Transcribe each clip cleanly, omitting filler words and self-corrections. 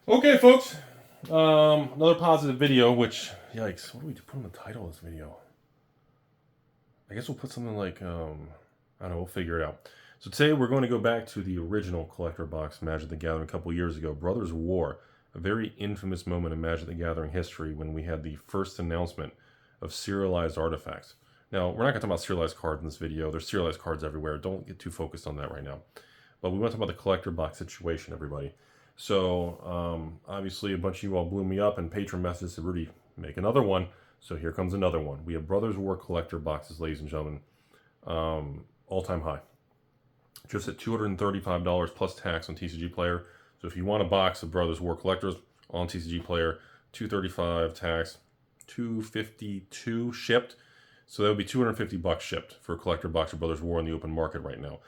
Okay, folks. Another positive video, which, yikes, what do we put in the title of this video? I guess we'll put something like, I don't know, we'll figure it out. So today we're going to go back to the original collector box Magic the Gathering a couple years ago, Brothers War, a very infamous moment in Magic the Gathering history when we had the first announcement of serialized artifacts. Now, we're not going to talk about serialized cards in this video. There's serialized cards everywhere. Don't get too focused on that right now. But we want to talk about the collector box situation, everybody. So, obviously, a bunch of you all blew me up and patron messages said, Rudy, make another one. So here comes another one. We have Brothers War collector boxes, ladies and gentlemen. All-time high. Just at $235 plus tax on TCG Player. So if you want a box of Brothers War collectors on TCG Player, $235 tax, $252 shipped. So that would be $250 shipped for a collector box of Brothers War in the open market right now.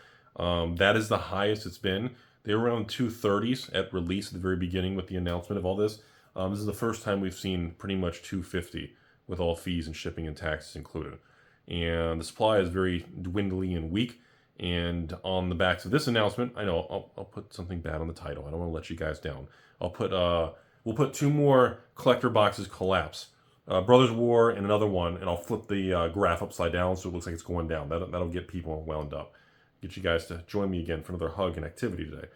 That is the highest it's been. They were around 230s at release at the very beginning with the announcement of all this. This is the first time we've seen pretty much 250 with all fees and shipping and taxes included. And the supply is very dwindly and weak. And on the backs of this announcement, I know I'll put something bad on the title. I don't want to let you guys down. We'll put two more collector boxes collapse. Brothers War and another one, and I'll flip the graph upside down so it looks like it's going down. That'll get people wound up. Get you guys to join me again for another hug and activity today.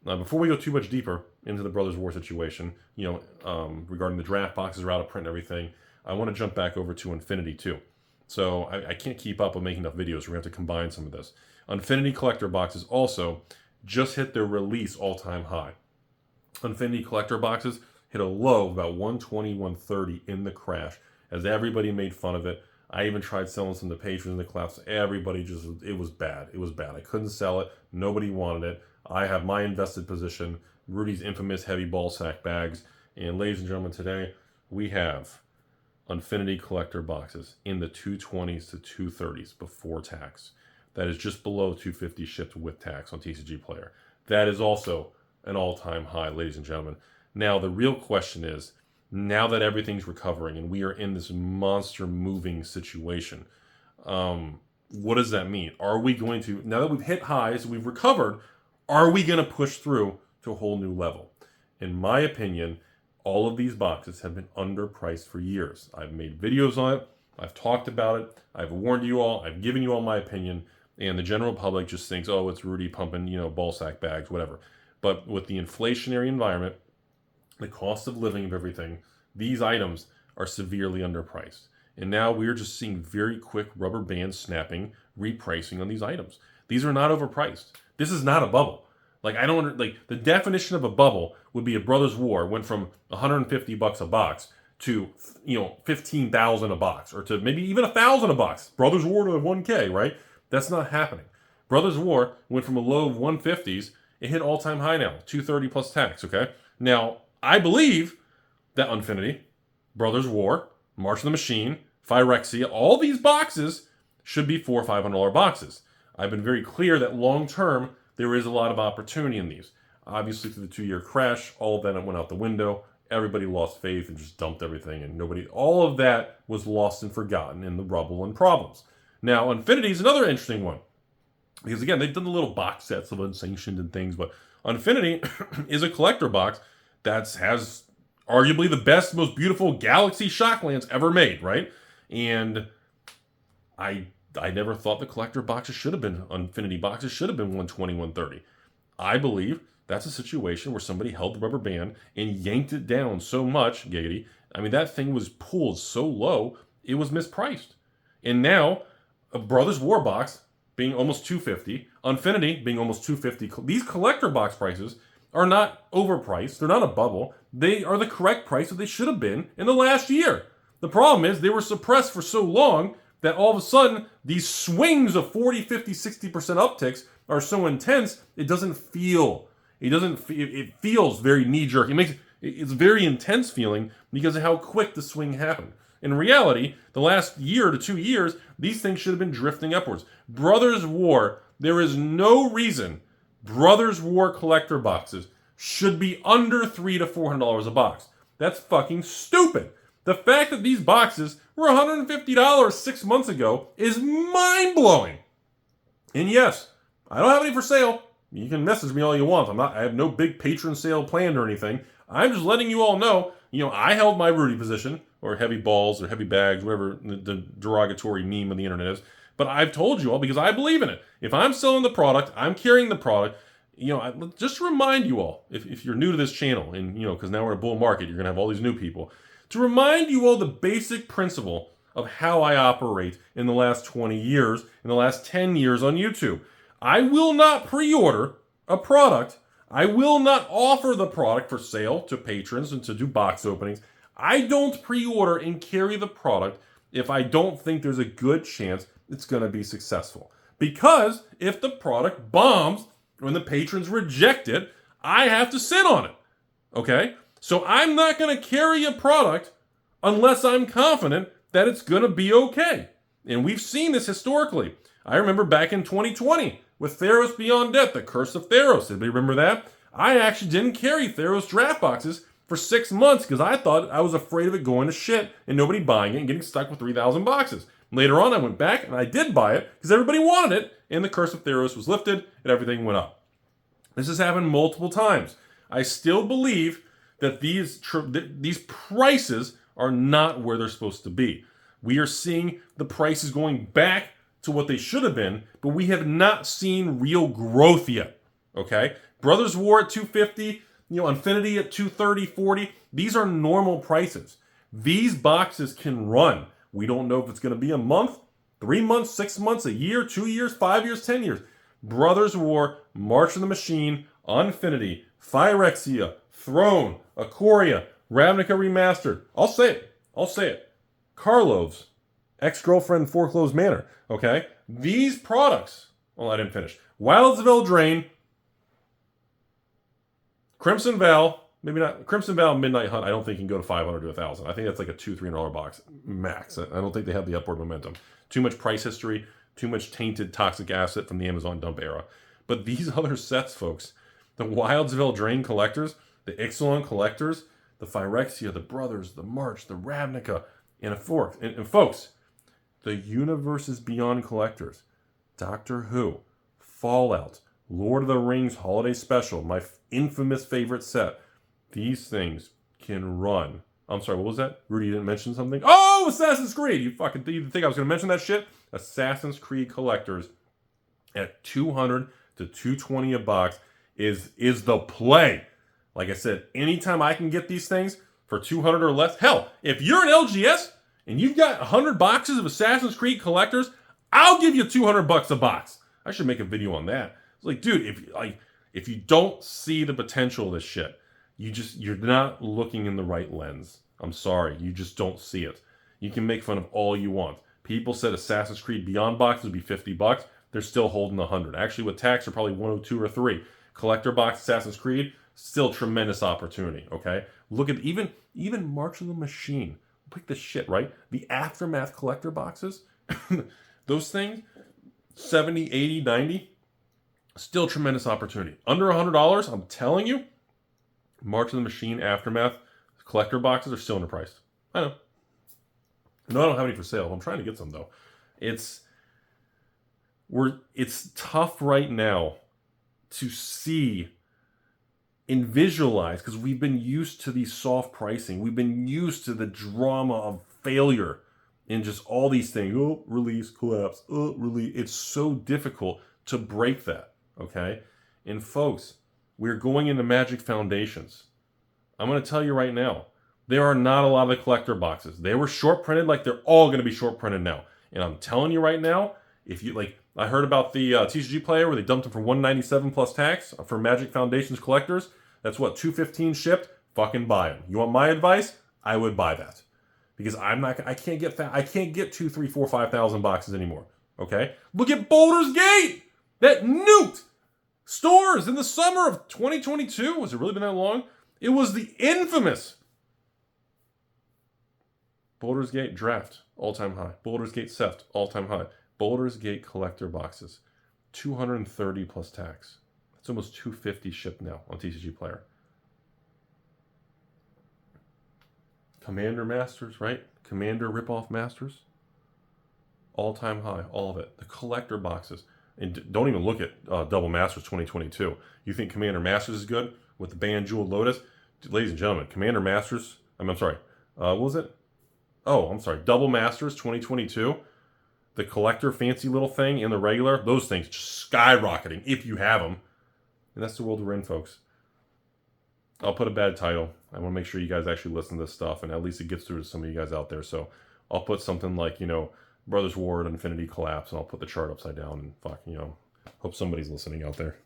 Now, before we go too much deeper into the Brothers War situation, regarding the draft boxes are out of print and everything, I want to jump back over to Unfinity too. So I can't keep up with making enough videos. We're going to have to combine some of this. Unfinity collector boxes also just hit their release all-time high. Unfinity collector boxes hit a low of about 120, 130 in the crash as everybody made fun of it. I even tried selling some to patrons in the collapse. Everybody it was bad. It was bad. I couldn't sell it. Nobody wanted it. I have my invested position, Rudy's infamous heavy ball sack bags. And ladies and gentlemen, today we have Unfinity collector boxes in the 220s to 230s before tax. That is just below 250 shipped with tax on TCG Player. That is also an all-time high, ladies and gentlemen. Now, the real question is, now that everything's recovering and we are in this monster moving situation, what does that mean? Are we going to, now that we've hit highs, we've recovered, are we going to push through to a whole new level? In my opinion, all of these boxes have been underpriced for years. I've made videos on it. I've talked about it. I've warned you all. I've given you all my opinion. And the general public just thinks, oh, it's Rudy pumping, ball sack bags, whatever. But with the inflationary environment, the cost of living of everything, these items are severely underpriced. And now we're just seeing very quick rubber band snapping, repricing on these items. These are not overpriced. This is not a bubble. The definition of a bubble would be a Brothers War went from $150 a box to, 15,000 a box, or to maybe even 1,000 a box. Brothers War to 1K, right? That's not happening. Brothers War went from a low of 150s, it hit all-time high now, 230 plus tax, okay? Now, I believe that Unfinity, Brothers War, March of the Machine, Phyrexia, all these boxes should be $400 or $500 boxes. I've been very clear that long-term, there is a lot of opportunity in these. Obviously, through the 2-year crash, all of that went out the window. Everybody lost faith and just dumped everything, and all of that was lost and forgotten in the rubble and problems. Now, Unfinity is another interesting one. Because again, they've done the little box sets of unsanctioned and things, but Unfinity is a collector box that has arguably the best, most beautiful Galaxy Shocklands ever made, right? And I never thought the collector boxes should have been, Unfinity boxes should have been 120, 130. I believe that's a situation where somebody held the rubber band and yanked it down so much, giggity. I mean, that thing was pulled so low, it was mispriced. And now, a Brothers War box being almost $250, Unfinity being almost $250. These collector box prices are not overpriced. They're not a bubble. They are the correct price that they should have been in the last year. The problem is they were suppressed for so long that all of a sudden these swings of 40, 50, 60% upticks are so intense, it feels very knee-jerk. It's very intense feeling because of how quick the swing happened. In reality, the last year to 2 years, these things should have been drifting upwards. Brothers War, there is no reason Brothers War collector boxes should be under $300 to $400 a box. That's fucking stupid. The fact that these boxes were $150 6 months ago is mind-blowing. And yes, I don't have any for sale. You can message me all you want. I have no big patron sale planned or anything. I'm just letting you all know, I held my Rudy position, or heavy balls, or heavy bags, whatever the derogatory meme on the internet is. But I've told you all because I believe in it. If I'm selling the product, I'm carrying the product. Just to remind you all, if you're new to this channel, and because now we're in a bull market, you're gonna have all these new people. To remind you all the basic principle of how I operate in the last 20 years, in the last 10 years on YouTube. I will not pre-order a product. I will not offer the product for sale to patrons and to do box openings. I don't pre-order and carry the product if I don't think there's a good chance it's going to be successful. Because if the product bombs, when the patrons reject it, I have to sit on it. Okay? So I'm not going to carry a product unless I'm confident that it's going to be okay. And we've seen this historically. I remember back in 2020 with Theros Beyond Death, the Curse of Theros. Anybody remember that? I actually didn't carry Theros draft boxes for 6 months because I thought I was afraid of it going to shit and nobody buying it and getting stuck with 3,000 boxes. Later on, I went back and I did buy it because everybody wanted it, and the Curse of Theros was lifted and everything went up. This has happened multiple times. I still believe that these prices are not where they're supposed to be. We are seeing the prices going back to what they should have been, but we have not seen real growth yet. Okay? Brothers War at 250, Unfinity at 230, 40. These are normal prices. These boxes can run. We don't know if it's going to be a month, 3 months, 6 months, a year, 2 years, 5 years, 10 years. Brothers War, March of the Machine, Unfinity, Phyrexia, Throne, Ikoria, Ravnica Remastered. I'll say it. Karlov's, Ex-Girlfriend Foreclosed Manor. Okay? These products, well, I didn't finish. Wilds of Eldraine, Crimson Val, maybe not. Crimson Val Midnight Hunt, I don't think can go to 500 to 1,000. I think that's like a $200-$300 box max. I don't think they have the upward momentum. Too much price history, too much tainted toxic acid from the Amazon dump era. But these other sets, folks, the Wilds of Eldraine collectors, the Ixalan collectors, the Phyrexia, the Brothers, the March, the Ravnica, and folks, the Universes Beyond collectors, Doctor Who, Fallout, Lord of the Rings Holiday Special, my infamous favorite set. These things can run. I'm sorry, what was that? Rudy didn't mention something? Oh, Assassin's Creed! You think I was going to mention that shit? Assassin's Creed collectors at 200 to 220 a box is the play. Like I said, anytime I can get these things for 200 or less, hell, if you're an LGS and you've got 100 boxes of Assassin's Creed collectors, I'll give you $200 a box. I should make a video on that. It's like, dude, if you don't see the potential of this shit, you're not looking in the right lens. I'm sorry, you just don't see it. You can make fun of all you want. People said Assassin's Creed Beyond boxes would be $50. They're still holding 100. Actually, with tax, they're probably 102 or 3. Collector box Assassin's Creed, still tremendous opportunity. Okay, look at even March of the Machine. Pick this shit, right? The Aftermath collector boxes, those things, 70, 80, 90. Still tremendous opportunity. Under $100, I'm telling you, March of the Machine, Aftermath, collector boxes are still underpriced. I know. No, I don't have any for sale. I'm trying to get some, though. It's tough right now to see and visualize because we've been used to these soft pricing. We've been used to the drama of failure and just all these things. Oh, release, collapse. Oh, release. It's so difficult to break that. Okay? And folks, we're going into Magic Foundations. I'm going to tell you right now, there are not a lot of the collector boxes. They were short printed like they're all going to be short printed now. And I'm telling you right now, if you like, I heard about the TCG player where they dumped them for $197 plus tax for Magic Foundations collectors. That's what, $215 shipped? Fucking buy them. You want my advice? I would buy that. Because I can't get 2, 3, 4, 5,000 boxes anymore. Okay? Look at Baldur's Gate! That nuked stores in the summer of 2022. Was it really been that long? It was the infamous Baldur's Gate draft, all-time high. Baldur's Gate Seft, all-time high. Baldur's Gate collector boxes, 230 plus tax. That's almost 250 shipped now on TCG Player. Commander Masters, right? Commander ripoff Masters, all-time high, all of it. The collector boxes, And don't even look at Double Masters 2022. You think Commander Masters is good with the Band Jeweled Lotus? Ladies and gentlemen, Commander Masters, I'm sorry, what was it? Oh, I'm sorry, Double Masters 2022. The collector fancy little thing and the regular, those things just skyrocketing if you have them. And that's the world we're in, folks. I'll put a bad title. I want to make sure you guys actually listen to this stuff, and at least it gets through to some of you guys out there. So I'll put something like, Brothers War and Infinity Collapse, and I'll put the chart upside down and hope somebody's listening out there.